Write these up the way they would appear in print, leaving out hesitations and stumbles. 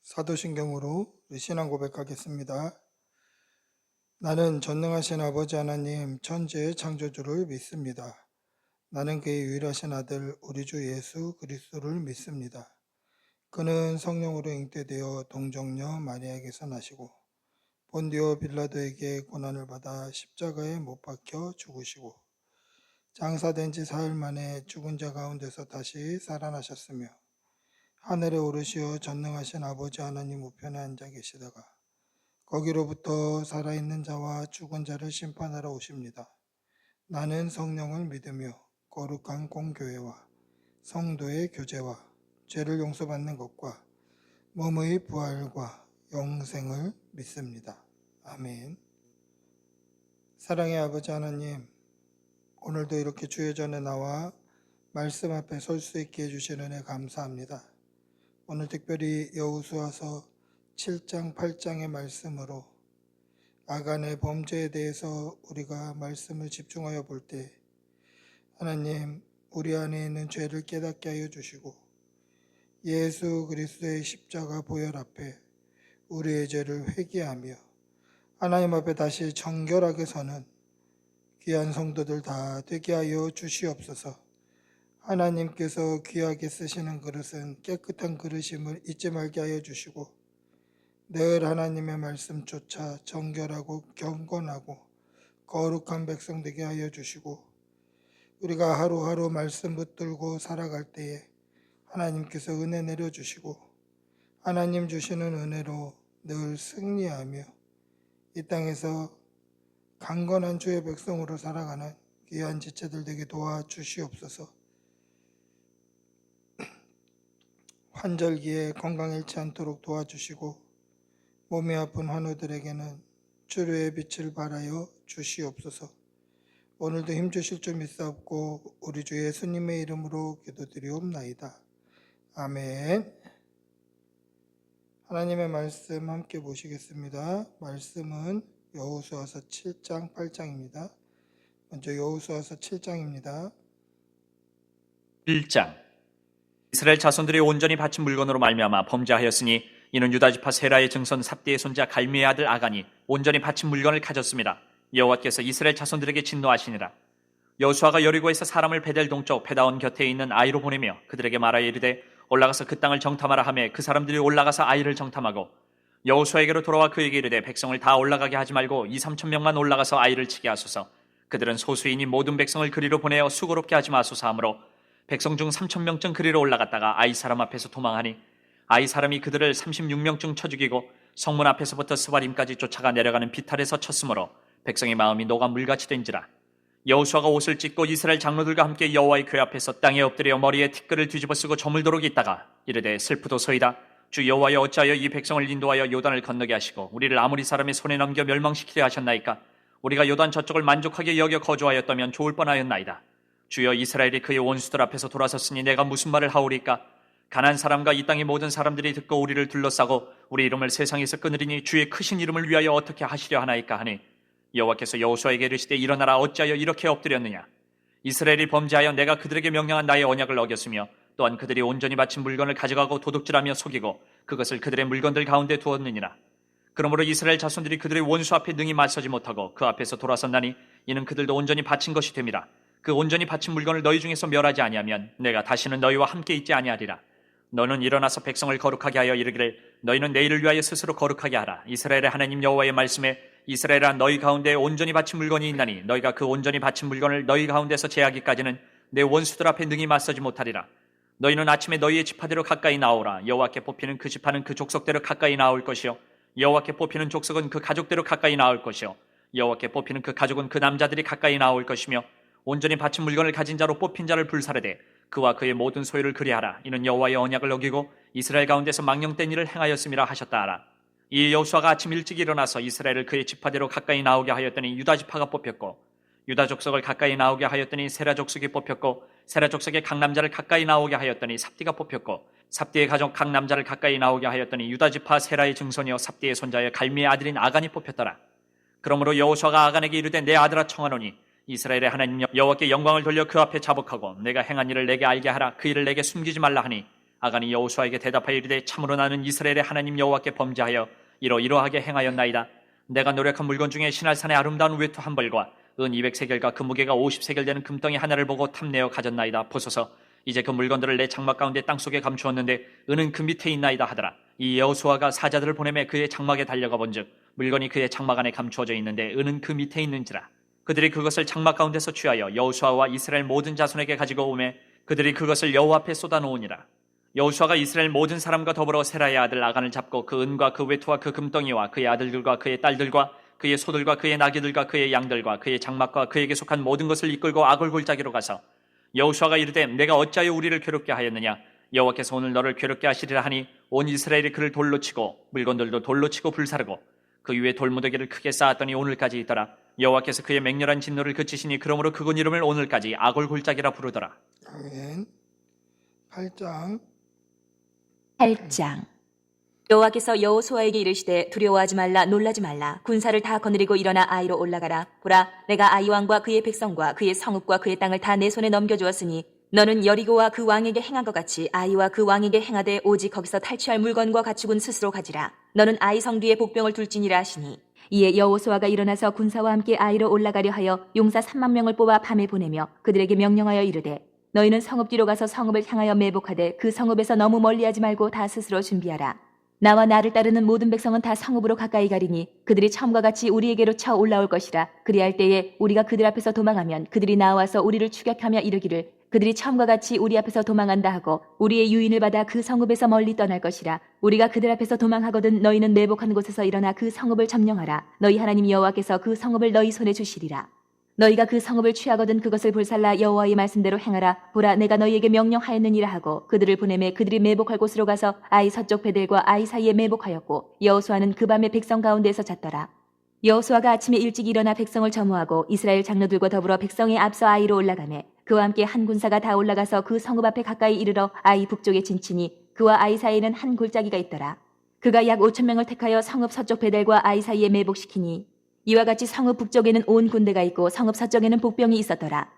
사도신경으로 신앙 고백하겠습니다. 나는 전능하신 아버지 하나님 천지의 창조주를 믿습니다. 나는 그의 유일하신 아들 우리 주 예수 그리스도를 믿습니다. 그는 성령으로 잉태되어 동정녀 마리아에게서 나시고 본디오 빌라도에게 고난을 받아 십자가에 못 박혀 죽으시고 장사된 지 사흘 만에 죽은 자 가운데서 다시 살아나셨으며 하늘에 오르시어 전능하신 아버지 하나님 우편에 앉아 계시다가 거기로부터 살아있는 자와 죽은 자를 심판하러 오십니다. 나는 성령을 믿으며 거룩한 공교회와 성도의 교제와 죄를 용서받는 것과 몸의 부활과 영생을 믿습니다. 아멘. 사랑의 아버지 하나님, 오늘도 이렇게 주의 전에 나와 말씀 앞에 설 수 있게 해주신 은혜 감사합니다. 오늘 특별히 여호수아서 7장 8장의 말씀으로 아간의 범죄에 대해서 우리가 말씀을 집중하여 볼 때 하나님 우리 안에 있는 죄를 깨닫게 하여 주시고 예수 그리스도의 십자가 보혈 앞에 우리의 죄를 회개하며 하나님 앞에 다시 정결하게 서는 귀한 성도들 다 되게 하여 주시옵소서. 하나님께서 귀하게 쓰시는 그릇은 깨끗한 그릇임을 잊지 말게 하여 주시고 늘 하나님의 말씀 쫓아 정결하고 경건하고 거룩한 백성 되게 하여 주시고 우리가 하루하루 말씀 붙들고 살아갈 때에 하나님께서 은혜 내려주시고 하나님 주시는 은혜로 늘 승리하며 이 땅에서 강건한 주의 백성으로 살아가는 귀한 지체들 되게 도와주시옵소서. 환절기에 건강 잃지 않도록 도와주시고 몸이 아픈 환우들에게는 주의 빛을 발하여 주시옵소서. 오늘도 힘주실 줄 믿사옵고 우리 주 예수님의 이름으로 기도드리옵나이다. 아멘. 하나님의 말씀 함께 보시겠습니다. 말씀은 여호수아서 7장 8장입니다. 먼저 여호수아서 7장입니다. 1장. 이스라엘 자손들이 온전히 바친 물건으로 말미암아 범죄하였으니 이는 유다지파 세라의 증손 삽디의 손자 갈미의 아들 아간이 온전히 바친 물건을 가졌습니다. 여호와께서 이스라엘 자손들에게 진노하시니라. 여호수아가 여리고에서 사람을 베델 동쪽 페다온 곁에 있는 아이로 보내며 그들에게 말하여 이르되 올라가서 그 땅을 정탐하라 하매 그 사람들이 올라가서 아이를 정탐하고 여호수아에게로 돌아와 그에게 이르되 백성을 다 올라가게 하지 말고 2-3천 명만 올라가서 아이를 치게 하소서. 그들은 소수이니 모든 백성을 그리로 보내어 수고롭게 하지 마소서 하므로 백성 중 3,000명쯤 그리로 올라갔다가 아이 사람 앞에서 도망하니 아이 사람이 그들을 36명쯤 쳐 죽이고 성문 앞에서부터 스바림까지 쫓아가 내려가는 비탈에서 쳤으므로 백성의 마음이 녹아 물같이 된지라. 여호수아가 옷을 찢고 이스라엘 장로들과 함께 여호와의 궤 앞에서 땅에 엎드려 머리에 티끌을 뒤집어 쓰고 저물도록 있다가 이르되 슬프도소이다. 주 여호와여 어찌하여 이 백성을 인도하여 요단을 건너게 하시고 우리를 아모리 사람의 손에 넘겨 멸망시키려 하셨나이까. 우리가 요단 저쪽을 만족하게 여겨 거주하였다면 좋을 뻔하였나이다. 주여 이스라엘이 그의 원수들 앞에서 돌아섰으니 내가 무슨 말을 하오리까. 가나안 사람과 이 땅의 모든 사람들이 듣고 우리를 둘러싸고 우리 이름을 세상에서 끊으리니 주의 크신 이름을 위하여 어떻게 하시려 하나이까 하니 여호와께서 여호수아에게 이르시되 일어나라. 어찌하여 이렇게 엎드렸느냐. 이스라엘이 범죄하여 내가 그들에게 명령한 나의 언약을 어겼으며 또한 그들이 온전히 바친 물건을 가져가고 도둑질하며 속이고 그것을 그들의 물건들 가운데 두었느니라. 그러므로 이스라엘 자손들이 그들의 원수 앞에 능히 맞서지 못하고 그 앞에서 돌아섰나니 이는 그들도 온전히 바친 것이 됨이라. 그 온전히 바친 물건을 너희 중에서 멸하지 아니하면 내가 다시는 너희와 함께 있지 아니하리라. 너는 일어나서 백성을 거룩하게 하여 이르기를 너희는 내일을 위하여 스스로 거룩하게 하라. 이스라엘의 하나님 여호와의 말씀에 이스라엘아 너희 가운데 온전히 바친 물건이 있나니 너희가 그 온전히 바친 물건을 너희 가운데서 제하기까지는 내 원수들 앞에 능히 맞서지 못하리라. 너희는 아침에 너희의 지파대로 가까이 나오라. 여호와께 뽑히는 그 지파는 그 족속대로 가까이 나올 것이요 여호와께 뽑히는 족속은 그 가족대로 가까이 나올 것이요 여호와께 뽑히는 그 가족은 그 남자들이 가까이 나올 것이며 온전히 바친 물건을 가진 자로 뽑힌 자를 불사르되 그와 그의 모든 소유를 그리하라. 이는 여호와의 언약을 어기고 이스라엘 가운데서 망령된 일을 행하였음이라 하셨다 하라. 이 여호수아가 아침 일찍 일어나서 이스라엘을 그의 지파대로 가까이 나오게 하였더니 유다 지파가 뽑혔고 유다 족속을 가까이 나오게 하였더니 세라 족속이 뽑혔고 세라 족속의 각 남자를 가까이 나오게 하였더니 삽디가 뽑혔고 삽디의 가족 각 남자를 가까이 나오게 하였더니 유다 지파 세라의 증손이요 삽디의 손자여 갈미의 아들인 아간이 뽑혔더라. 그러므로 여호수아가 아간에게 이르되 내 아들아 청하노니 이스라엘의 하나님 여호와께 영광을 돌려 그 앞에 자복하고 내가 행한 일을 내게 알게 하라. 그 일을 내게 숨기지 말라 하니 아간이 여호수아에게 대답하여 이르되 참으로 나는 이스라엘의 하나님 여호와께 범죄하여 이러이러하게 행하였나이다. 내가 노력한 물건 중에 신할산의 아름다운 외투 한 벌과 은 200세겔과 그 무게가 50세겔 되는 금덩이 하나를 보고 탐내어 가졌나이다. 보소서 이제 그 물건들을 내 장막 가운데 땅속에 감추었는데 은은 그 밑에 있나이다 하더라. 이 여호수아가 사자들을 보내매 그의 장막에 달려가 본즉 물건이 그의 장막 안에 감추어져 있는데 은은 그 밑에 있는지라. 그들이 그것을 장막 가운데서 취하여 여호수아와 이스라엘 모든 자손에게 가지고 오매 그들이 그것을 여호와 앞에 쏟아놓으니라. 여호수아가 이스라엘 모든 사람과 더불어 세라의 아들 아간을 잡고 그 은과 그 외투와 그 금덩이와 그의 아들들과 그의 딸들과 그의 소들과 그의 나귀들과 그의 양들과 그의 장막과 그에게 속한 모든 것을 이끌고 아골 골짜기로 가서 여호수아가 이르되 내가 어찌하여 우리를 괴롭게 하였느냐. 여호와께서 오늘 너를 괴롭게 하시리라 하니 온 이스라엘이 그를 돌로 치고 물건들도 돌로 치고 불사르고 그 위에 돌무더기를 크게 쌓았더니 오늘까지 있더라. 여호와께서 그의 맹렬한 진노를 그치시니 그러므로 그곳 이름을 오늘까지 아골 골짜기라 부르더라. 아멘. 8장 8장. 여호와께서 여호수아에게 이르시되 두려워하지 말라 놀라지 말라 군사를 다 거느리고 일어나 아이로 올라가라. 보라 내가 아이 왕과 그의 백성과 그의 성읍과 그의 땅을 다 내 손에 넘겨주었으니 너는 여리고와 그 왕에게 행한 것 같이 아이와 그 왕에게 행하되 오직 거기서 탈취할 물건과 가축은 스스로 가지라. 너는 아이 성 뒤에 복병을 둘지니라 하시니 이에 여호수아가 일어나서 군사와 함께 아이로 올라가려 하여 용사 3만 명을 뽑아 밤에 보내며 그들에게 명령하여 이르되 너희는 성읍 뒤로 가서 성읍을 향하여 매복하되 그 성읍에서 너무 멀리하지 말고 다 스스로 준비하라. 나와 나를 따르는 모든 백성은 다 성읍으로 가까이 가리니 그들이 처음과 같이 우리에게로 쳐 올라올 것이라. 그리할 때에 우리가 그들 앞에서 도망하면 그들이 나와서 우리를 추격하며 이르기를 그들이 처음과 같이 우리 앞에서 도망한다 하고 우리의 유인을 받아 그 성읍에서 멀리 떠날 것이라. 우리가 그들 앞에서 도망하거든 너희는 매복한 곳에서 일어나 그 성읍을 점령하라. 너희 하나님 여호와께서 그 성읍을 너희 손에 주시리라. 너희가 그 성읍을 취하거든 그것을 불살라 여호와의 말씀대로 행하라. 보라 내가 너희에게 명령하였느니라 하고 그들을 보내매 그들이 매복할 곳으로 가서 아이 서쪽 베델과 아이 사이에 매복하였고 여호수아는 그 밤에 백성 가운데에서 잤더라. 여호수아가 아침에 일찍 일어나 백성을 점호하고 이스라엘 장로들과 더불어 백성에 앞서 아이로 올라가매 그와 함께 한 군사가 다 올라가서 그 성읍 앞에 가까이 이르러 아이 북쪽에 진치니 그와 아이 사이에는 한 골짜기가 있더라. 그가 약 5,000명을 택하여 성읍 서쪽 베델과 아이 사이에 매복시키니 이와 같이 성읍 북쪽에는 온 군대가 있고 성읍 서쪽에는 복병이 있었더라.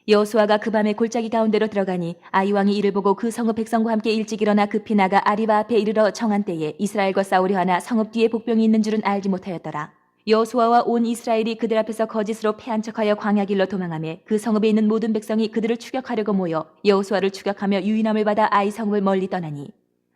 여호수아가 그 밤에 골짜기 가운데로 들어가니 아이 왕이 이를 보고 그 성읍 백성과 함께 일찍 일어나 급히 나가 아리바 앞에 이르러 정한 때에 이스라엘과 싸우려 하나 성읍 뒤에 복병이 있는 줄은 알지 못하였더라. 여호수아와 온 이스라엘이 그들 앞에서 거짓으로 패한 척하여 광야 길로 도망하며 그 성읍에 있는 모든 백성이 그들을 추격하려고 모여 여호수아를 추격하며 유인함을 받아 아이 성읍을 멀리 떠나니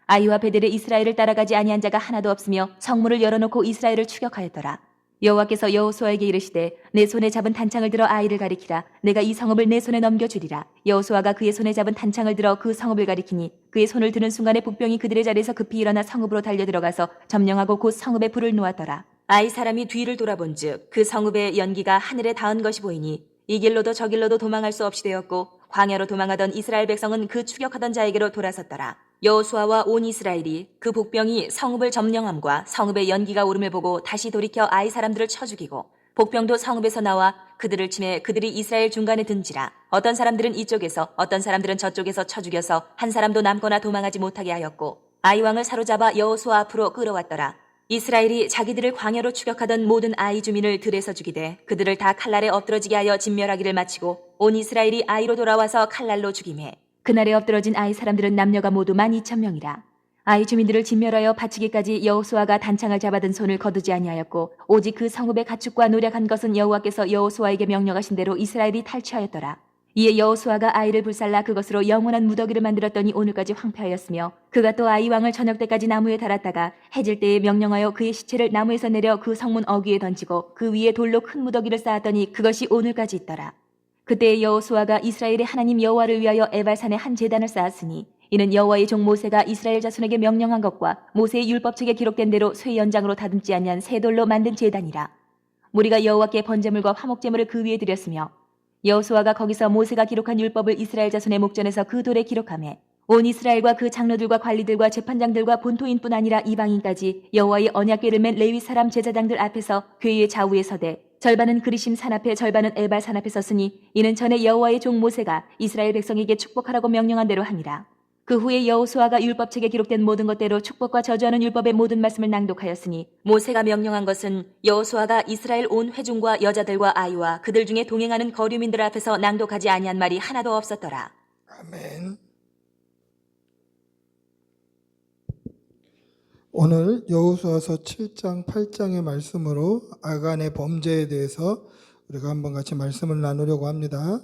아이와 베델에 이스라엘을 따라가지 아니한 자가 하나도 없으며 성문을 열어놓고 이스라엘을 추격하였더라. 여호와께서 여호수아에게 이르시되 내 손에 잡은 단창을 들어 아이를 가리키라. 내가 이 성읍을 내 손에 넘겨주리라. 여호수아가 그의 손에 잡은 단창을 들어 그 성읍을 가리키니 그의 손을 드는 순간에 복병이 그들의 자리에서 급히 일어나 성읍으로 달려들어가서 점령하고 곧 성읍에 불을 놓았더라. 아이 사람이 뒤를 돌아본즉 그 성읍의 연기가 하늘에 닿은 것이 보이니 이 길로도 저 길로도 도망할 수 없이 되었고 광야로 도망하던 이스라엘 백성은 그 추격하던 자에게로 돌아섰더라. 여호수아와 온 이스라엘이 그 복병이 성읍을 점령함과 성읍의 연기가 오름을 보고 다시 돌이켜 아이 사람들을 쳐 죽이고 복병도 성읍에서 나와 그들을 치매 그들이 이스라엘 중간에 든지라. 어떤 사람들은 이쪽에서 어떤 사람들은 저쪽에서 쳐 죽여서 한 사람도 남거나 도망하지 못하게 하였고 아이 왕을 사로잡아 여호수아 앞으로 끌어왔더라. 이스라엘이 자기들을 광야로 추격하던 모든 아이 주민을 들에서 죽이되 그들을 다 칼날에 엎드러지게 하여 진멸하기를 마치고 온 이스라엘이 아이로 돌아와서 칼날로 죽이매 그날에 엎드러진 아이 사람들은 남녀가 모두 12,000명이라. 아이 주민들을 진멸하여 바치기까지 여호수아가 단창을 잡아든 손을 거두지 아니하였고 오직 그 성읍의 가축과 노력한 것은 여호와께서 여호수아에게 명령하신 대로 이스라엘이 탈취하였더라. 이에 여호수아가 아이를 불살라 그것으로 영원한 무더기를 만들었더니 오늘까지 황폐하였으며 그가 또 아이 왕을 저녁 때까지 나무에 달았다가 해질 때에 명령하여 그의 시체를 나무에서 내려 그 성문 어귀에 던지고 그 위에 돌로 큰 무더기를 쌓았더니 그것이 오늘까지 있더라. 그때 여호수아가 이스라엘의 하나님 여호와를 위하여 에발산에 한 제단을 쌓았으니 이는 여호와의 종 모세가 이스라엘 자손에게 명령한 것과 모세의 율법책에 기록된 대로 쇠 연장으로 다듬지 아니한 새 돌로 만든 제단이라. 무리가 여호와께 번제물과 화목제물을 그 위에 드렸으며 여호수아가 거기서 모세가 기록한 율법을 이스라엘 자손의 목전에서 그 돌에 기록하매 온 이스라엘과 그 장로들과 관리들과 재판장들과 본토인뿐 아니라 이방인까지 여호와의 언약궤를 맨 레위 사람 제사장들 앞에서 궤의 좌우에 서되 절반은 그리심 산 앞에 절반은 에발 산 앞에 섰으니 이는 전에 여호와의 종 모세가 이스라엘 백성에게 축복하라고 명령한 대로 하니라. 그 후에 여호수아가 율법책에 기록된 모든 것대로 축복과 저주하는 율법의 모든 말씀을 낭독하였으니 모세가 명령한 것은 여호수아가 이스라엘 온 회중과 여자들과 아이와 그들 중에 동행하는 거류민들 앞에서 낭독하지 아니한 말이 하나도 없었더라. 아멘. 오늘 여호수아서 7장, 8장의 말씀으로 아간의 범죄에 대해서 우리가 한번 같이 말씀을 나누려고 합니다.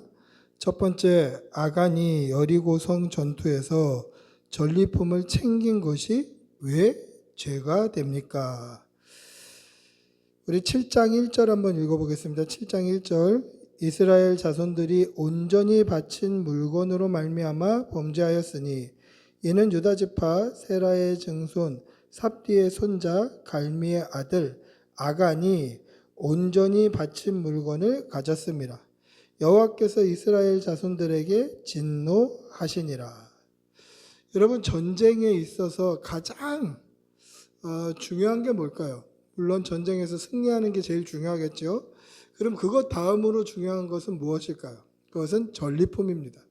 첫 번째, 아간이 여리고성 전투에서 전리품을 챙긴 것이 왜 죄가 됩니까? 우리 7장 1절 한번 읽어보겠습니다. 7장 1절. 이스라엘 자손들이 온전히 바친 물건으로 말미암아 범죄하였으니 이는 유다 지파 세라의 증손 삽디의 손자 갈미의 아들 아간이 온전히 바친 물건을 가졌습니다. 여호와께서 이스라엘 자손들에게 진노하시니라. 여러분, 전쟁에 있어서 가장 중요한 게 뭘까요? 물론 전쟁에서 승리하는 게 제일 중요하겠죠. 그럼 그것 다음으로 중요한 것은 무엇일까요? 그것은 전리품입니다.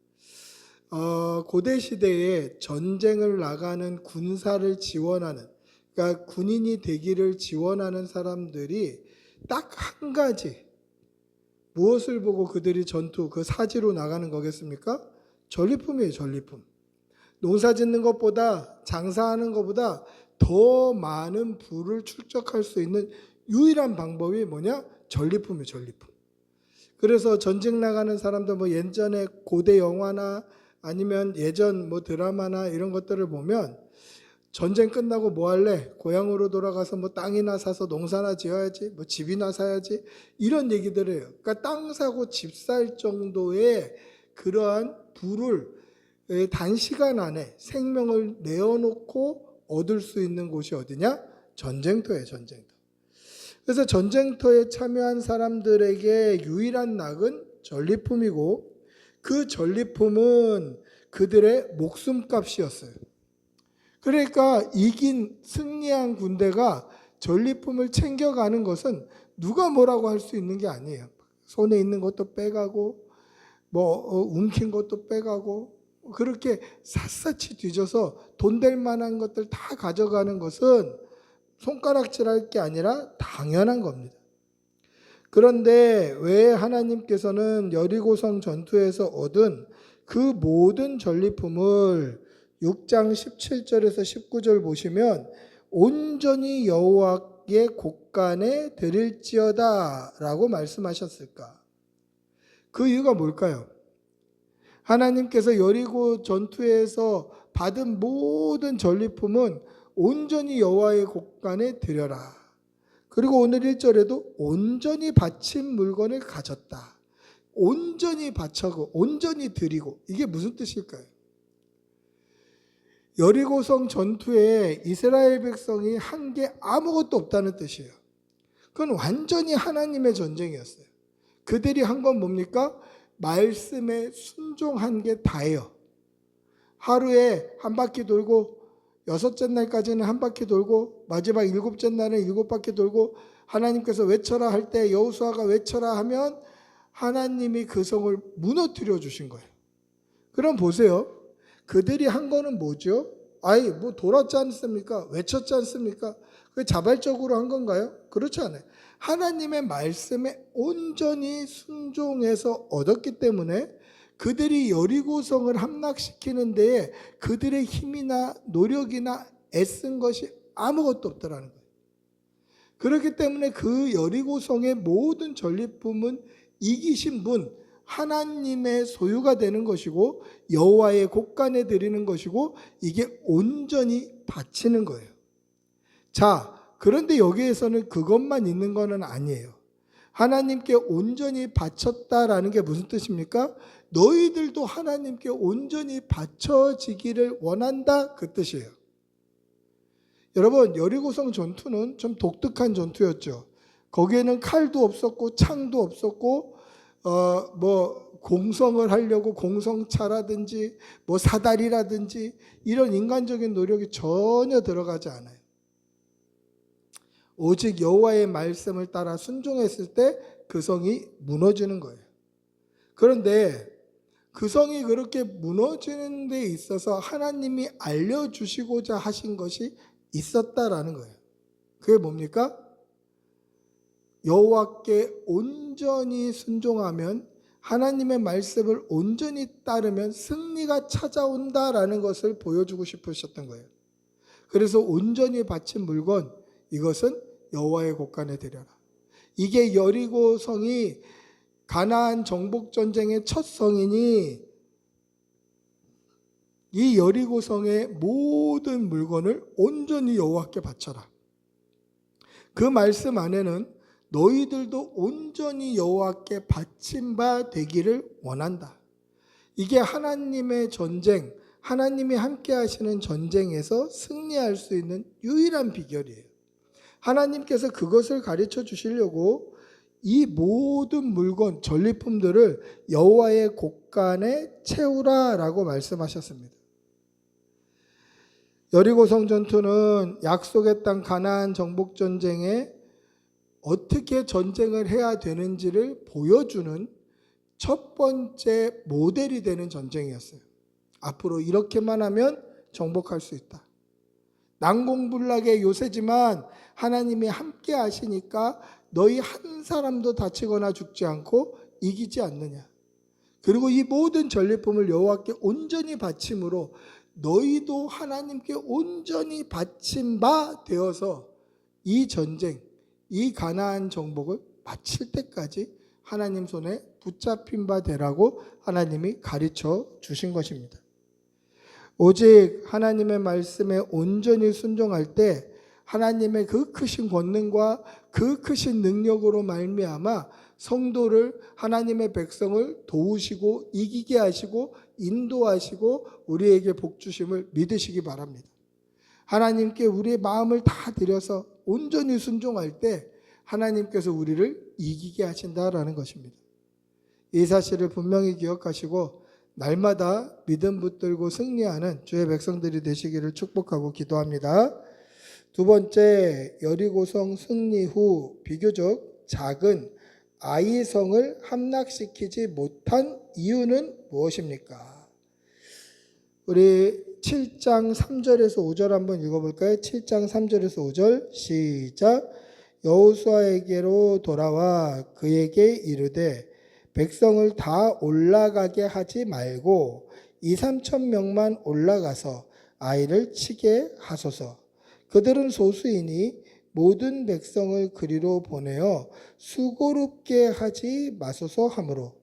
고대 시대에 전쟁을 나가는 군사를 지원하는, 그러니까 군인이 되기를 지원하는 사람들이 딱 한 가지, 무엇을 보고 그들이 전투, 그 사지로 나가는 거겠습니까? 전리품이에요, 전리품. 농사 짓는 것보다, 장사하는 것보다 더 많은 부를 축적할 수 있는 유일한 방법이 뭐냐? 전리품이에요, 전리품. 그래서 전쟁 나가는 사람들, 뭐 예전에 고대 영화나 아니면 예전 뭐 드라마나 이런 것들을 보면 전쟁 끝나고 뭐 할래? 고향으로 돌아가서 뭐 땅이나 사서 농사나 지어야지, 뭐 집이나 사야지, 이런 얘기들을 해요. 그러니까 땅 사고 집 살 정도의 그러한 부를 단시간 안에 생명을 내어놓고 얻을 수 있는 곳이 어디냐? 전쟁터예요, 전쟁터. 그래서 전쟁터에 참여한 사람들에게 유일한 낙은 전리품이고, 그 전리품은 그들의 목숨값이었어요. 그러니까 승리한 군대가 전리품을 챙겨가는 것은 누가 뭐라고 할 수 있는 게 아니에요. 손에 있는 것도 빼가고 움킨 것도 빼가고 그렇게 샅샅이 뒤져서 돈 될 만한 것들 다 가져가는 것은 손가락질할 게 아니라 당연한 겁니다. 그런데 왜 하나님께서는 여리고성 전투에서 얻은 그 모든 전리품을 6장 17절에서 19절 보시면 온전히 여호와의 곳간에 드릴지어다 라고 말씀하셨을까? 그 이유가 뭘까요? 하나님께서 여리고 전투에서 받은 모든 전리품은 온전히 여호와의 곳간에 드려라. 그리고 오늘 1절에도 온전히 바친 물건을 가졌다. 온전히 바쳐고 온전히 드리고, 이게 무슨 뜻일까요? 여리고성 전투에 이스라엘 백성이 한 게 아무것도 없다는 뜻이에요. 그건 완전히 하나님의 전쟁이었어요. 그들이 한 건 뭡니까? 말씀에 순종한 게 다예요. 하루에 한 바퀴 돌고, 여섯째 날까지는 한 바퀴 돌고, 마지막 일곱째 날은 일곱 바퀴 돌고, 하나님께서 외쳐라 할 때 여호수아가 외쳐라 하면 하나님이 그 성을 무너뜨려 주신 거예요. 그럼 보세요. 그들이 한 거는 뭐죠? 뭐 돌았지 않습니까? 외쳤지 않습니까? 그게 자발적으로 한 건가요? 그렇지 않아요. 하나님의 말씀에 온전히 순종해서 얻었기 때문에 그들이 여리고성을 함락시키는 데에 그들의 힘이나 노력이나 애쓴 것이 아무것도 없더라는 거예요. 그렇기 때문에 그 여리고성의 모든 전리품은 이기신 분, 하나님의 소유가 되는 것이고 여호와의 곳간에 드리는 것이고, 이게 온전히 바치는 거예요. 자, 그런데 여기에서는 그것만 있는 것은 아니에요. 하나님께 온전히 바쳤다라는 게 무슨 뜻입니까? 너희들도 하나님께 온전히 바쳐지기를 원한다, 그 뜻이에요. 여러분, 여리고성 전투는 좀 독특한 전투였죠. 거기에는 칼도 없었고 창도 없었고 공성을 하려고 공성차라든지 사다리라든지 이런 인간적인 노력이 전혀 들어가지 않아요. 오직 여호와의 말씀을 따라 순종했을 때 그 성이 무너지는 거예요. 그런데 그 성이 그렇게 무너지는 데 있어서 하나님이 알려주시고자 하신 것이 있었다라는 거예요. 그게 뭡니까? 여호와께 온전히 순종하면, 하나님의 말씀을 온전히 따르면 승리가 찾아온다라는 것을 보여주고 싶으셨던 거예요. 그래서 온전히 바친 물건, 이것은 여호와의 곳간에 드려라. 이게 여리고 성이 가나안 정복 전쟁의 첫 성이니 이 여리고 성의 모든 물건을 온전히 여호와께 바쳐라. 그 말씀 안에는 너희들도 온전히 여호와께 바친 바 되기를 원한다. 이게 하나님의 전쟁, 하나님이 함께 하시는 전쟁에서 승리할 수 있는 유일한 비결이에요. 하나님께서 그것을 가르쳐 주시려고 이 모든 물건, 전리품들을 여호와의 곳간에 채우라라고 말씀하셨습니다. 여리고성 전투는 약속의 땅 가나안 정복 전쟁에 어떻게 전쟁을 해야 되는지를 보여주는 첫 번째 모델이 되는 전쟁이었어요. 앞으로 이렇게만 하면 정복할 수 있다. 난공불락의 요새지만 하나님이 함께 하시니까 너희 한 사람도 다치거나 죽지 않고 이기지 않느냐. 그리고 이 모든 전리품을 여호와께 온전히 바침으로 너희도 하나님께 온전히 바친 바 되어서 이 전쟁, 이 가나안 정복을 마칠 때까지 하나님 손에 붙잡힌 바 되라고 하나님이 가르쳐 주신 것입니다. 오직 하나님의 말씀에 온전히 순종할 때 하나님의 그 크신 권능과 그 크신 능력으로 말미암아 성도를, 하나님의 백성을 도우시고 이기게 하시고 인도하시고 우리에게 복 주심을 믿으시기 바랍니다. 하나님께 우리의 마음을 다 드려서 온전히 순종할 때 하나님께서 우리를 이기게 하신다라는 것입니다. 이 사실을 분명히 기억하시고 날마다 믿음 붙들고 승리하는 주의 백성들이 되시기를 축복하고 기도합니다. 두 번째, 여리고성 승리 후 비교적 작은 아이성을 함락시키지 못한 이유는 무엇입니까? 우리 7장 3절에서 5절 한번 읽어볼까요? 7장 3절에서 5절 시작. 여호수아에게로 돌아와 그에게 이르되 백성을 다 올라가게 하지 말고 2-3천 명만 올라가서 아이를 치게 하소서. 그들은 소수이니 모든 백성을 그리로 보내어 수고롭게 하지 마소서 하므로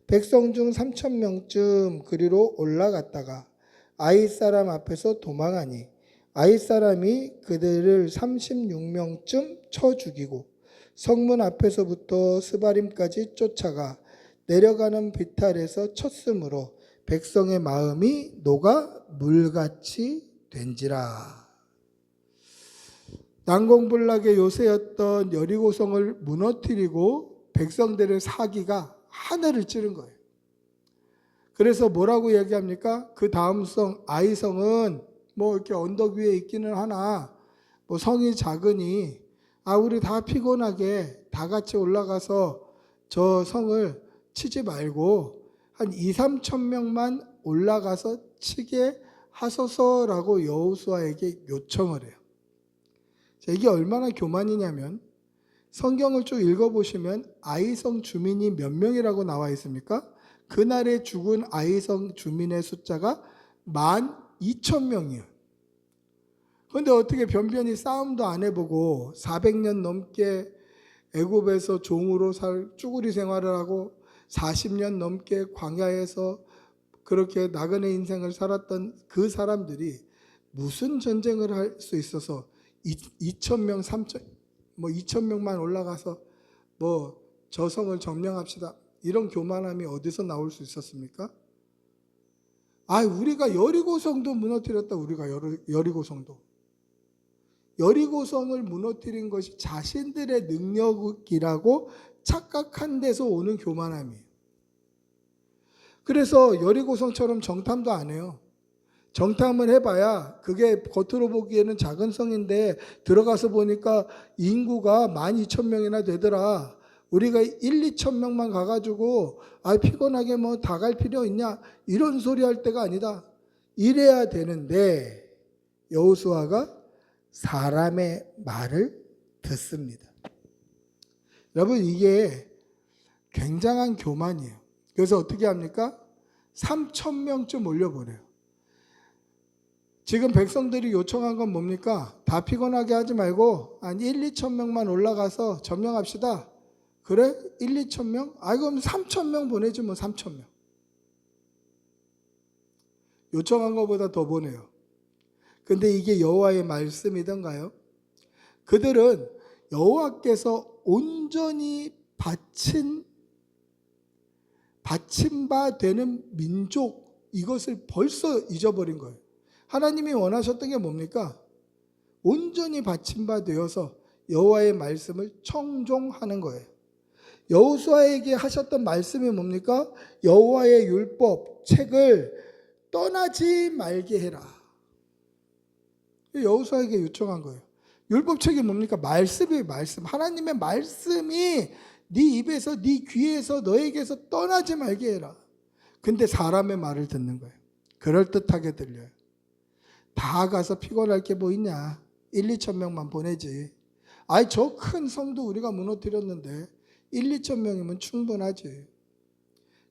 백성 중 3천 명쯤 그리로 올라갔다가 아이 사람 앞에서 도망하니 아이 사람이 그들을 36명쯤 쳐 죽이고 성문 앞에서부터 스바림까지 쫓아가 내려가는 비탈에서 쳤으므로 백성의 마음이 녹아 물같이 된지라. 난공불락의 요새였던 여리고성을 무너뜨리고 백성들의 사기가 하늘을 찌른 거예요. 그래서 뭐라고 얘기합니까? 그 다음 성 아이성은 뭐 이렇게 언덕 위에 있기는 하나 뭐 성이 작으니 우리 다 피곤하게 다 같이 올라가서 저 성을 치지 말고 한 2-3천 명만 올라가서 치게 하소서라고 여호수아에게 요청을 해요. 자, 이게 얼마나 교만이냐면 성경을 쭉 읽어보시면 아이성 주민이 몇 명이라고 나와 있습니까? 그날에 죽은 아이성 주민의 숫자가 12,000명이에요. 그런데 어떻게 변변히 싸움도 안 해보고 400년 넘게 애굽에서 종으로 쭈구리 생활을 하고 40년 넘게 광야에서 그렇게 나그네 인생을 살았던 그 사람들이 무슨 전쟁을 할 수 있어서 2,000명, 2,000명만 올라가서 저 성을 점령합시다. 이런 교만함이 어디서 나올 수 있었습니까? 우리가 여리고성도 무너뜨렸다. 우리가 여리고성도. 여리고성을 무너뜨린 것이 자신들의 능력이라고 착각한 데서 오는 교만함이에요. 그래서 여리고성처럼 정탐도 안 해요. 정탐을 해봐야 그게 겉으로 보기에는 작은 성인데 들어가서 보니까 인구가 12,000명이나 되더라. 우리가 1-2,000명만 가가지고 피곤하게 다 갈 필요 있냐 이런 소리 할 때가 아니다. 이래야 되는데 여호수아가 사람의 말을 듣습니다. 여러분 이게 굉장한 교만이에요. 그래서 어떻게 합니까? 3,000명쯤 올려보내요. 지금 백성들이 요청한 건 뭡니까? 다 피곤하게 하지 말고 한 1, 2천 명만 올라가서 점령합시다. 그래? 1, 2천 명? 그럼 3천 명 보내지 뭐 3천 명. 요청한 것보다 더 보내요. 근데 이게 여호와의 말씀이던가요? 그들은 여호와께서 온전히 바친 바 되는 민족, 이것을 벌써 잊어버린 거예요. 하나님이 원하셨던 게 뭡니까? 온전히 바친 바 되어서 여호와의 말씀을 청종하는 거예요. 여호수아에게 하셨던 말씀이 뭡니까? 여호와의 율법 책을 떠나지 말게 해라. 여호수아에게 요청한 거예요. 율법책이 뭡니까? 말씀이에요. 말씀. 하나님의 말씀이 네 입에서 네 귀에서 너에게서 떠나지 말게 해라. 근데 사람의 말을 듣는 거예요. 그럴듯하게 들려요. 다 가서 피곤할 게 뭐 있냐? 1, 2천 명만 보내지. 저 큰 성도 우리가 무너뜨렸는데 1, 2천 명이면 충분하지.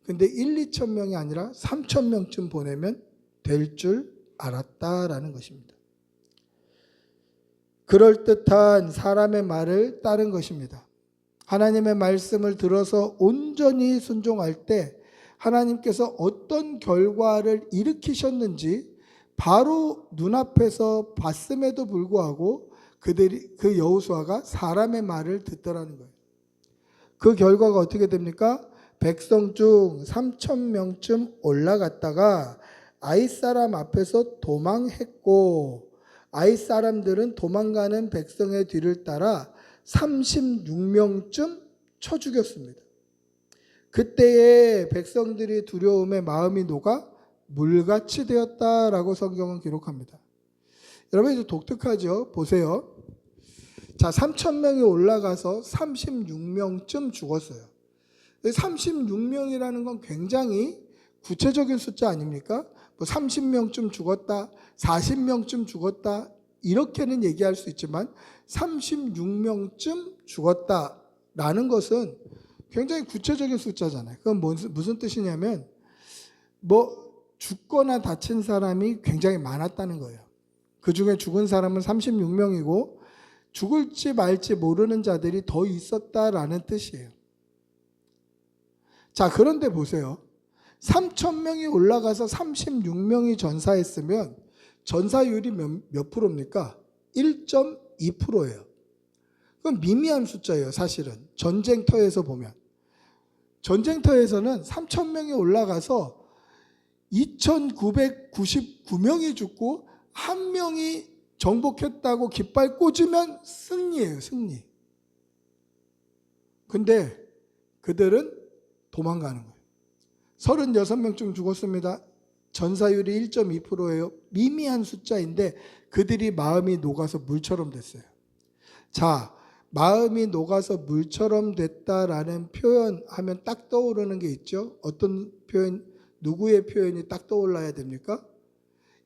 근데 1, 2천 명이 아니라 3천 명쯤 보내면 될 줄 알았다라는 것입니다. 그럴듯한 사람의 말을 따른 것입니다. 하나님의 말씀을 들어서 온전히 순종할 때 하나님께서 어떤 결과를 일으키셨는지 바로 눈앞에서 봤음에도 불구하고 그 여호수아가 사람의 말을 듣더라는 거예요. 그 결과가 어떻게 됩니까? 백성 중 3천 명쯤 올라갔다가 아이 사람 앞에서 도망했고, 아이 사람들은 도망가는 백성의 뒤를 따라 36명쯤 쳐 죽였습니다. 그때의 백성들이 두려움에 마음이 녹아 물같이 되었다라고 성경은 기록합니다. 여러분, 이제 독특하죠? 보세요. 자, 3천 명이 올라가서 36명쯤 죽었어요. 36명이라는 건 굉장히 구체적인 숫자 아닙니까? 뭐 30명쯤 죽었다, 40명쯤 죽었다, 이렇게는 얘기할 수 있지만 36명쯤 죽었다라는 것은 굉장히 구체적인 숫자잖아요. 그건 무슨 뜻이냐면 죽거나 다친 사람이 굉장히 많았다는 거예요. 그 중에 죽은 사람은 36명이고 죽을지 말지 모르는 자들이 더 있었다라는 뜻이에요. 자, 그런데 보세요. 3천 명이 올라가서 36명이 전사했으면 전사율이 몇 프로입니까? 1.2%예요. 그건 미미한 숫자예요, 사실은. 전쟁터에서 보면. 전쟁터에서는 3천 명이 올라가서 2,999명이 죽고 한 명이 정복했다고 깃발 꽂으면 승리예요, 승리. 근데 그들은 도망가는 거예요. 36명쯤 죽었습니다. 전사율이 1.2%예요. 미미한 숫자인데 그들이 마음이 녹아서 물처럼 됐어요. 자, 마음이 녹아서 물처럼 됐다라는 표현하면 딱 떠오르는 게 있죠. 어떤 표현, 누구의 표현이 딱 떠올라야 됩니까?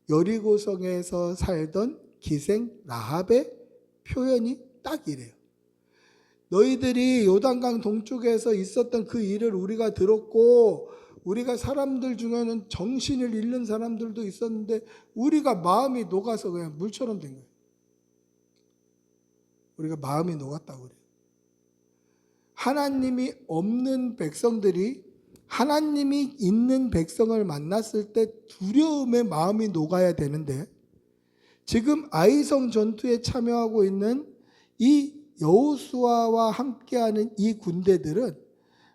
여리고성에서 살던 기생 라합의 표현이 딱 이래요. 너희들이 요단강 동쪽에서 있었던 그 일을 우리가 들었고, 우리가 사람들 중에는 정신을 잃는 사람들도 있었는데 우리가 마음이 녹아서 그냥 물처럼 된 거예요. 우리가 마음이 녹았다고 그래요. 하나님이 없는 백성들이 하나님이 있는 백성을 만났을 때 두려움에 마음이 녹아야 되는데, 지금 아이성 전투에 참여하고 있는 이 여호수아와 함께하는 이 군대들은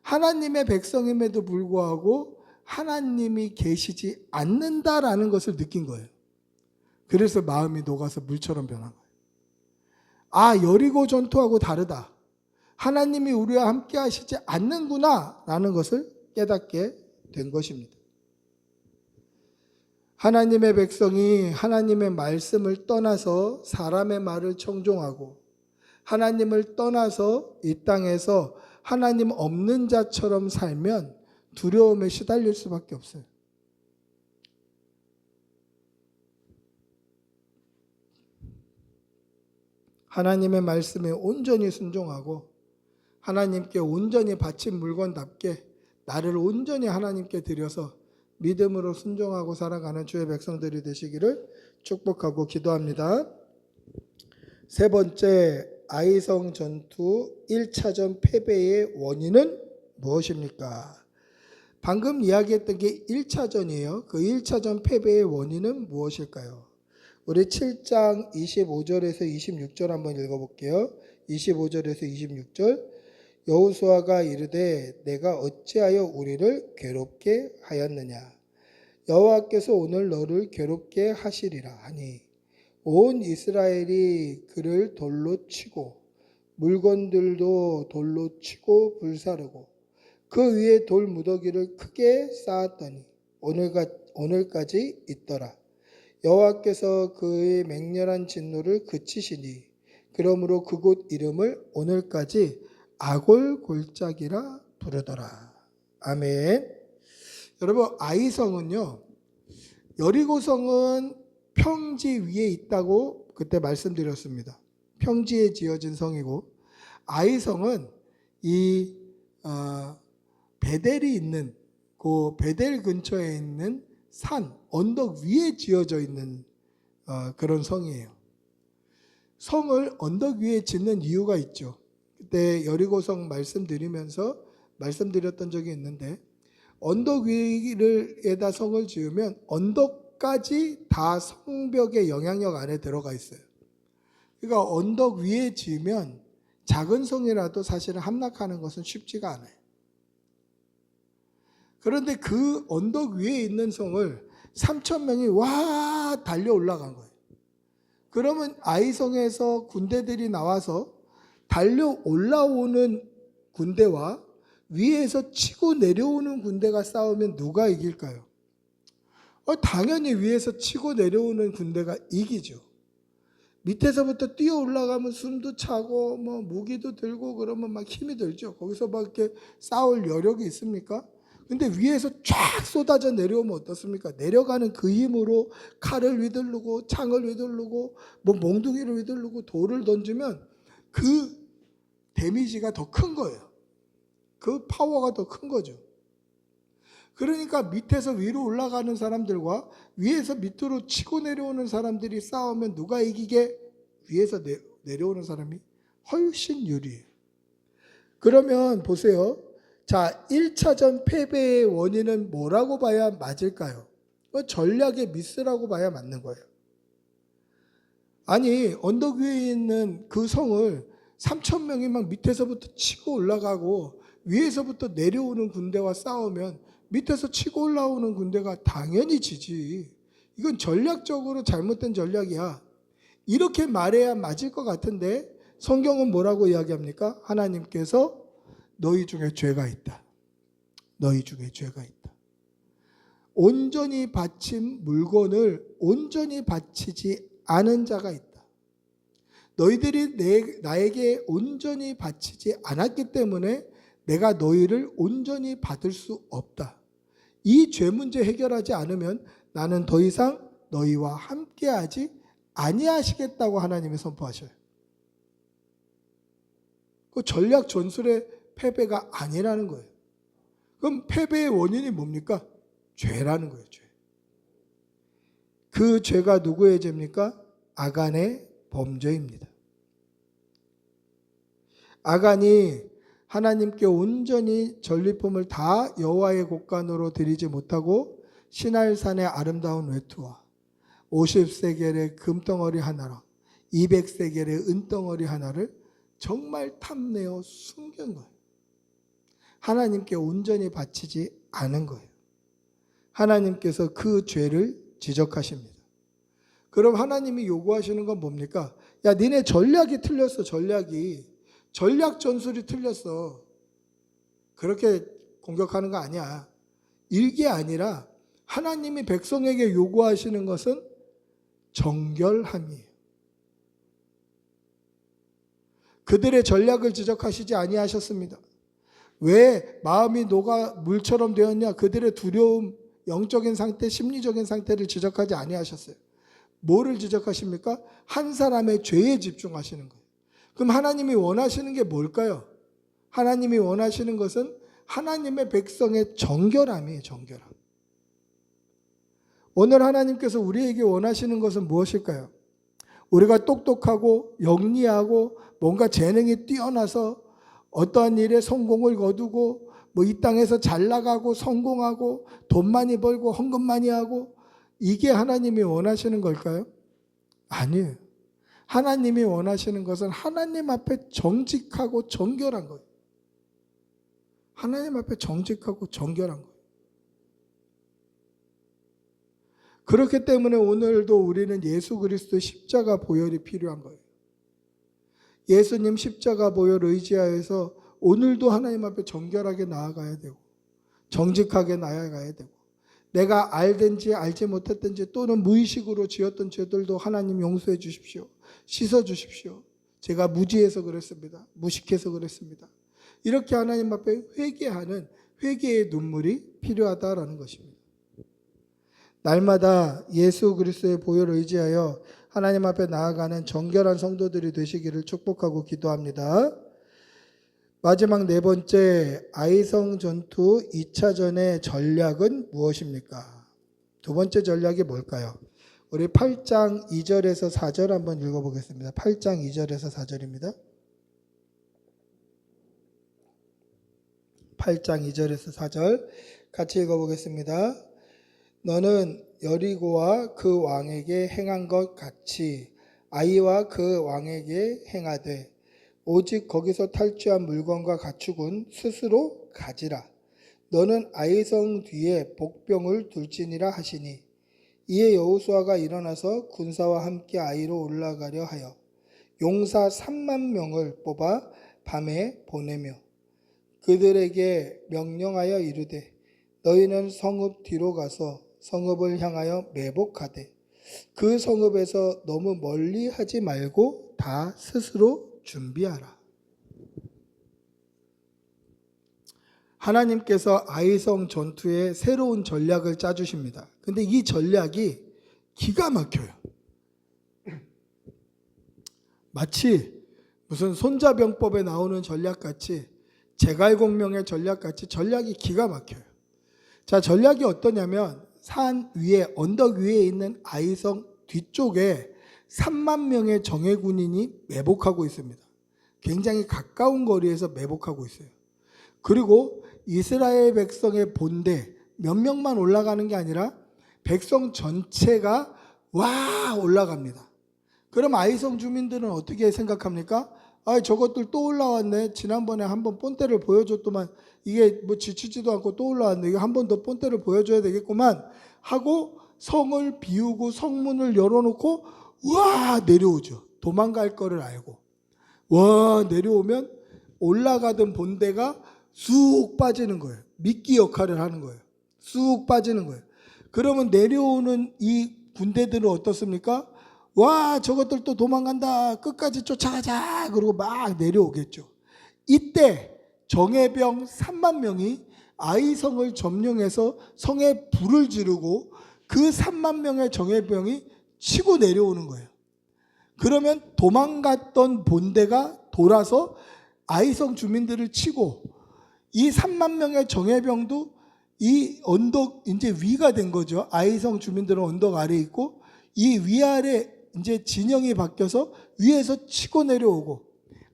하나님의 백성임에도 불구하고 하나님이 계시지 않는다라는 것을 느낀 거예요. 그래서 마음이 녹아서 물처럼 변한 거예요. 여리고 전투하고 다르다. 하나님이 우리와 함께 하시지 않는구나 라는 것을 깨닫게 된 것입니다. 하나님의 백성이 하나님의 말씀을 떠나서 사람의 말을 청종하고 하나님을 떠나서 이 땅에서 하나님 없는 자처럼 살면 두려움에 시달릴 수밖에 없어요. 하나님의 말씀에 온전히 순종하고 하나님께 온전히 바친 물건답게 나를 온전히 하나님께 드려서 믿음으로 순종하고 살아가는 주의 백성들이 되시기를 축복하고 기도합니다. 세 번째, 아이성 전투 1차전 패배의 원인은 무엇입니까? 방금 이야기했던 게 1차전이에요. 그 1차전 패배의 원인은 무엇일까요? 우리 7장 25절에서 26절 한번 읽어볼게요. 25절에서 26절. 여호수아가 이르되 내가 어찌하여 우리를 괴롭게 하였느냐? 여호와께서 오늘 너를 괴롭게 하시리라 하니 온 이스라엘이 그를 돌로 치고 물건들도 돌로 치고 불사르고 그 위에 돌 무더기를 크게 쌓았더니 오늘까지 있더라. 여호와께서 그의 맹렬한 진노를 그치시니 그러므로 그곳 이름을 오늘까지 아골골짜기라 부르더라. 아멘. 여러분, 아이성은요, 여리고성은 평지 위에 있다고 그때 말씀드렸습니다. 평지에 지어진 성이고, 아이성은 이 베델이 있는 그 베델 근처에 있는 산 언덕 위에 지어져 있는 그런 성이에요. 성을 언덕 위에 짓는 이유가 있죠. 그때 여리고성 말씀드렸던 적이 있는데, 언덕 위에다 성을 지으면 언덕까지 다 성벽의 영향력 안에 들어가 있어요. 그러니까 언덕 위에 지으면 작은 성이라도 사실은 함락하는 것은 쉽지가 않아요. 그런데 그 언덕 위에 있는 성을 3,000명이 와 달려 올라간 거예요. 그러면 아이성에서 군대들이 나와서 달려 올라오는 군대와 위에서 치고 내려오는 군대가 싸우면 누가 이길까요? 당연히 위에서 치고 내려오는 군대가 이기죠. 밑에서부터 뛰어 올라가면 숨도 차고 뭐 무기도 들고 그러면 막 힘이 들죠. 거기서 막 이렇게 싸울 여력이 있습니까? 근데 위에서 쫙 쏟아져 내려오면 어떻습니까? 내려가는 그 힘으로 칼을 휘두르고 창을 휘두르고 뭐 몽둥이를 휘두르고 돌을 던지면 그 데미지가 더 큰 거예요. 그 파워가 더 큰 거죠. 그러니까 밑에서 위로 올라가는 사람들과 위에서 밑으로 치고 내려오는 사람들이 싸우면 누가 이기게? 위에서 내려오는 사람이 훨씬 유리해요. 그러면 보세요. 자, 1차전 패배의 원인은 뭐라고 봐야 맞을까요? 전략의 미스라고 봐야 맞는 거예요. 아니, 언덕 위에 있는 그 성을 3,000명이 막 밑에서부터 치고 올라가고 위에서부터 내려오는 군대와 싸우면 밑에서 치고 올라오는 군대가 당연히 지지. 이건 전략적으로 잘못된 전략이야. 이렇게 말해야 맞을 것 같은데 성경은 뭐라고 이야기합니까? 하나님께서 너희 중에 죄가 있다. 너희 중에 죄가 있다. 온전히 바친 물건을 온전히 바치지 않은 자가 있다. 너희들이 나에게 온전히 바치지 않았기 때문에 내가 너희를 온전히 받을 수 없다. 이 죄 문제 해결하지 않으면 나는 더 이상 너희와 함께하지 아니하시겠다고 하나님이 선포하셔요. 그 전략 전술의 패배가 아니라는 거예요. 그럼 패배의 원인이 뭡니까? 죄라는 거예요. 죄. 그 죄가 누구의 죄입니까? 아간의 범죄입니다. 아간이 하나님께 온전히 전리품을 다 여호와의 곳간으로 드리지 못하고 시날산의 아름다운 외투와 50세겔의 금덩어리 하나랑 200세겔의 은덩어리 하나를 정말 탐내어 숨긴 거예요. 하나님께 온전히 바치지 않은 거예요. 하나님께서 그 죄를 지적하십니다. 그럼 하나님이 요구하시는 건 뭡니까? 야, 니네 전략이 틀렸어. 전략 전술이 틀렸어. 그렇게 공격하는 거 아니야. 이게 아니라 하나님이 백성에게 요구하시는 것은 정결함이에요. 그들의 전략을 지적하시지 아니하셨습니다. 왜 마음이 녹아 물처럼 되었냐? 그들의 두려움, 영적인 상태, 심리적인 상태를 지적하지 아니하셨어요. 뭐를 지적하십니까? 한 사람의 죄에 집중하시는 거예요. 그럼 하나님이 원하시는 게 뭘까요? 하나님이 원하시는 것은 하나님의 백성의 정결함이에요. 정결함. 오늘 하나님께서 우리에게 원하시는 것은 무엇일까요? 우리가 똑똑하고 영리하고 뭔가 재능이 뛰어나서 어떠한 일에 성공을 거두고 이 땅에서 잘 나가고 성공하고 돈 많이 벌고 헌금 많이 하고, 이게 하나님이 원하시는 걸까요? 아니에요. 하나님이 원하시는 것은 하나님 앞에 정직하고 정결한 거예요. 하나님 앞에 정직하고 정결한 거예요. 그렇기 때문에 오늘도 우리는 예수 그리스도의 십자가 보혈이 필요한 거예요. 예수님 십자가 보혈 의지하여서 오늘도 하나님 앞에 정결하게 나아가야 되고 정직하게 나아가야 되고, 내가 알든지 알지 못했든지 또는 무의식으로 지었던 죄들도 하나님 용서해 주십시오. 씻어 주십시오. 제가 무지해서 그랬습니다. 무식해서 그랬습니다. 이렇게 하나님 앞에 회개하는 회개의 눈물이 필요하다라는 것입니다. 날마다 예수 그리스도의 보혈을 의지하여 하나님 앞에 나아가는 정결한 성도들이 되시기를 축복하고 기도합니다. 마지막 네 번째, 아이성 전투 2차전의 전략은 무엇입니까? 두 번째 전략이 뭘까요? 우리 8장 2절에서 4절 한번 읽어보겠습니다. 8장 2절에서 4절입니다. 8장 2절에서 4절 같이 읽어보겠습니다. 너는 여리고와 그 왕에게 행한 것 같이 아이와 그 왕에게 행하되, 오직 거기서 탈취한 물건과 가축은 스스로 가지라. 너는 아이성 뒤에 복병을 둘지니라 하시니, 이에 여호수아가 일어나서 군사와 함께 아이로 올라가려 하여 용사 3만 명을 뽑아 밤에 보내며 그들에게 명령하여 이르되, 너희는 성읍 뒤로 가서 성읍을 향하여 매복하되 그 성읍에서 너무 멀리 하지 말고 다 스스로 준비하라. 하나님께서 아이성 전투에 새로운 전략을 짜주십니다. 근데 이 전략이 기가 막혀요. 마치 무슨 손자병법에 나오는 전략같이, 제갈공명의 전략같이 전략이 기가 막혀요. 자, 전략이 어떠냐면 산 위에, 언덕 위에 있는 아이성 뒤쪽에 3만 명의 정예군인이 매복하고 있습니다. 굉장히 가까운 거리에서 매복하고 있어요. 그리고 이스라엘 백성의 본대 몇 명만 올라가는 게 아니라 백성 전체가 와 올라갑니다. 그럼 아이성 주민들은 어떻게 생각합니까? 아, 저것들 또 올라왔네. 지난번에 한번 본때를 보여줬더만 이게 뭐 지치지도 않고 또 올라왔네. 이거 한 번 더 본때를 보여줘야 되겠구만 하고 성을 비우고 성문을 열어놓고 와 내려오죠. 도망갈 거를 알고 와 내려오면 올라가던 본대가 쑥 빠지는 거예요. 미끼 역할을 하는 거예요. 쑥 빠지는 거예요. 그러면 내려오는 이 군대들은 어떻습니까? 와 저것들 또 도망간다. 끝까지 쫓아가자. 그러고 막 내려오겠죠. 이때 정예병 3만 명이 아이성을 점령해서 성에 불을 지르고 그 3만 명의 정예병이 치고 내려오는 거예요. 그러면 도망갔던 본대가 돌아서 아이성 주민들을 치고, 이 3만 명의 정예병도 이 언덕 이제 위가 된 거죠. 아이성 주민들은 언덕 아래에 있고 이 위아래 이제 진영이 바뀌어서 위에서 치고 내려오고,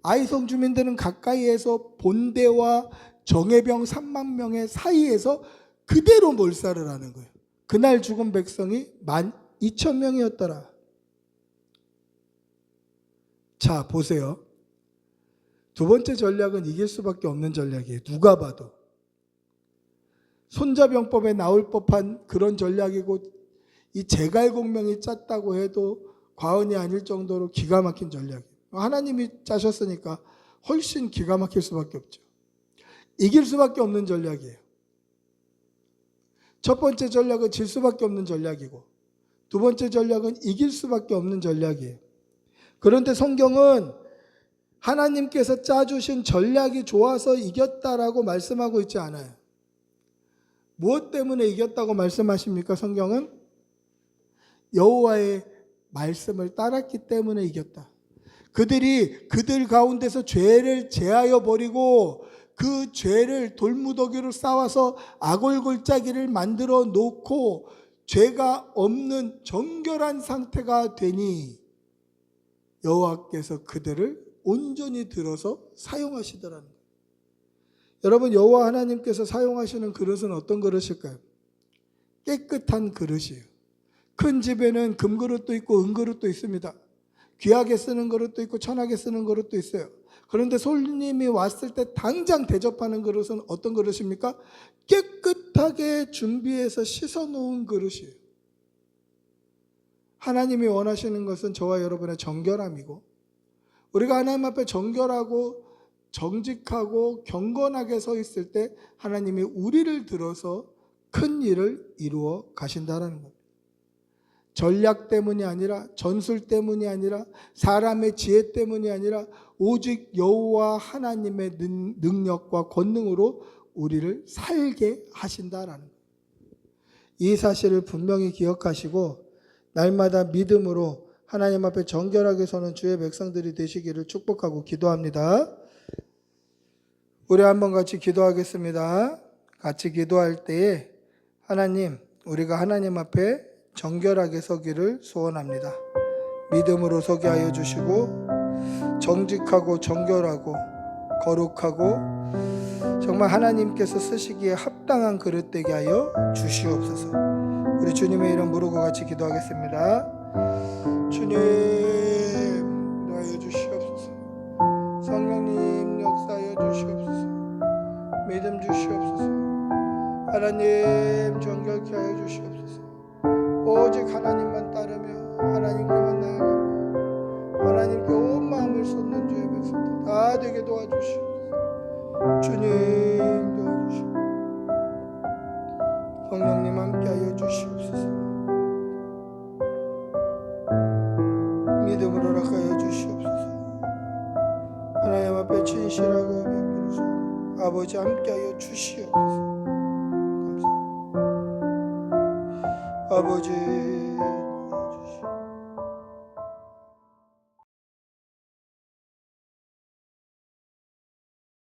아이성 주민들은 가까이에서 본대와 정예병 3만 명의 사이에서 그대로 몰살을 하는 거예요. 그날 죽은 백성이 12,000명이었더라. 자, 보세요. 두 번째 전략은 이길 수밖에 없는 전략이에요. 누가 봐도. 손자병법에 나올 법한 그런 전략이고, 이 제갈공명이 짰다고 해도 과언이 아닐 정도로 기가 막힌 전략이에요. 하나님이 짜셨으니까 훨씬 기가 막힐 수밖에 없죠. 이길 수밖에 없는 전략이에요. 첫 번째 전략은 질 수밖에 없는 전략이고, 두 번째 전략은 이길 수밖에 없는 전략이에요. 그런데 성경은 하나님께서 짜주신 전략이 좋아서 이겼다라고 말씀하고 있지 않아요. 무엇 때문에 이겼다고 말씀하십니까? 성경은 여호와의 말씀을 따랐기 때문에 이겼다. 그들이 그들 가운데서 죄를 제하여 버리고 그 죄를 돌무더기로 쌓아서 아골골짜기를 만들어 놓고 죄가 없는 정결한 상태가 되니 여호와께서 그들을 온전히 들어서 사용하시더라는 거예요. 여러분, 여호와 하나님께서 사용하시는 그릇은 어떤 그릇일까요? 깨끗한 그릇이에요. 큰 집에는 금그릇도 있고 은그릇도 있습니다. 귀하게 쓰는 그릇도 있고 천하게 쓰는 그릇도 있어요. 그런데 손님이 왔을 때 당장 대접하는 그릇은 어떤 그릇입니까? 깨끗하게 준비해서 씻어놓은 그릇이에요. 하나님이 원하시는 것은 저와 여러분의 정결함이고, 우리가 하나님 앞에 정결하고 정직하고 경건하게 서 있을 때 하나님이 우리를 들어서 큰 일을 이루어 가신다는 겁니다. 전략 때문이 아니라, 전술 때문이 아니라, 사람의 지혜 때문이 아니라 오직 여호와 하나님의 능력과 권능으로 우리를 살게 하신다라는 거예요. 이 사실을 분명히 기억하시고 날마다 믿음으로 하나님 앞에 정결하게 서는 주의 백성들이 되시기를 축복하고 기도합니다. 우리 한번 같이 기도하겠습니다. 같이 기도할 때에 하나님, 우리가 하나님 앞에 정결하게 서기를 소원합니다. 믿음으로 서게 하여 주시고 정직하고 정결하고 거룩하고 정말 하나님께서 쓰시기에 합당한 그릇 되게 하여 주시옵소서. 우리 주님의 이름 부르고 같이 기도하겠습니다. 주님, 인도하여 주시옵소서. 성령님 역사하여 주시옵소서. 믿음 주시옵소서. 하나님 정결케 하여 주시옵소서. 오직 하나님만 따르며 하나님께만 나아가며 하나님께 온 마음을 쏟는 주의 백성들 다 되게 도와주시옵소서. 주님 도와주시옵소서. 성령님 함께하여 주시옵소서. 믿음으로 허락하여 주시옵소서. 하나님 앞에 진실하고 맡기로서 아버지 함께하여 주시옵소서. 감사합니다. 아버지